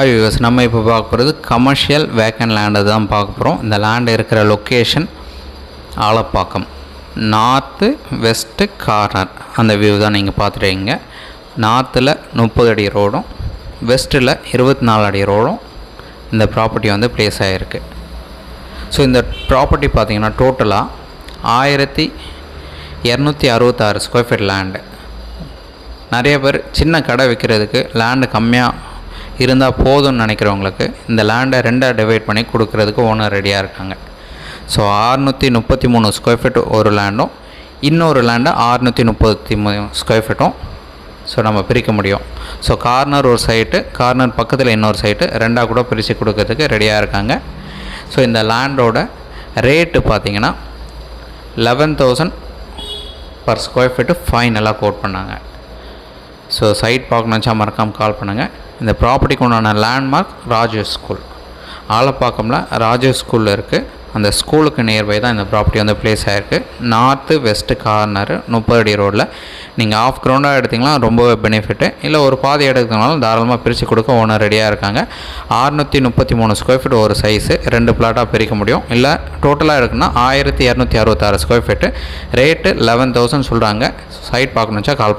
Hi viewers, நம்ம இப்போ பார்க்க போகிறது கமர்ஷியல் வேக்கன் லேண்டு தான் பார்க்க போகிறோம். இந்த லேண்டு இருக்கிற location Alapakkam, north west corner. அந்த வியூ தான் நீங்கள் பார்த்துட்டீங்க. நார்த்தில் 30 அடி ரோடும், வெஸ்ட்டில் 24 அடி ரோடும் இந்த ப்ராப்பர்ட்டி வந்து ப்ளேஸ் ஆகிருக்கு. ஸோ இந்த ப்ராப்பர்ட்டி பார்த்திங்கன்னா டோட்டலாக 1266 ஸ்கொயர் ஃபீட் லேண்டு. நிறைய பேர் சின்ன கடை விற்கிறதுக்கு லேண்டு கம்மியாக இருந்தால் போதும்னு நினைக்கிறவங்களுக்கு இந்த லேண்டை 2ஆக டிவைட் பண்ணி கொடுக்கறதுக்கு ஓனர் ரெடியாக இருக்காங்க. ஸோ 633 ஸ்கொயர் ஃபீட் ஒரு லேண்டும், இன்னொரு லேண்டை 633 ஸ்கொயர் ஃபீட்டும் ஸோ நம்ம பிரிக்க முடியும். ஸோ கார்னர் ஒரு சைட்டு, கார்னர் பக்கத்தில் இன்னொரு சைட்டு 2ஆக கூட பிரித்து கொடுக்கறதுக்கு ரெடியாக இருக்காங்க. ஸோ இந்த லேண்டோட ரேட்டு பார்த்திங்கன்னா 11,000 பர் ஸ்கொயர் ஃபீட்டு ஃபைனலாக கோட் பண்ணாங்க. ஸோ சைட் பார்க்கணுச்சா மறக்காமல் கால் பண்ணுங்கள். இந்த ப்ராப்பர்ட்டிக்கு உண்டான லேண்ட்மார்க் ராஜு ஸ்கூல், ஆலப்பாக்கமில் ராஜு ஸ்கூலில் இருக்குது. அந்த ஸ்கூலுக்கு நியர்பை தான் இந்த ப்ராப்பர்ட்டி வந்து ப்ளேஸ் ஆகிருக்கு. நார்த்து வெஸ்ட்டு கார்னர் 30 அடி ரோடில். நீங்கள் ஆஃப் கிரவுண்டாக எடுத்திங்கன்னா ரொம்பவே பெனிஃபிட்டு, இல்லை ஒரு பாதி எடுக்கிறதுனாலும் தாராளமாக பிரித்து கொடுக்க ஓனர் ரெடியாக இருக்காங்க. 633 ஸ்கொயர் ஃபீட் ஒரு சைஸு 2 பிளாட்டாக பிரிக்க முடியும். இல்லை டோட்டலாக இருக்குன்னா 1266 ஸ்கொயர் ஃபீட்டு. ரேட்டு 11,000 சொல்கிறாங்க. சைட் பார்க்கணுச்சா கால் பண்ண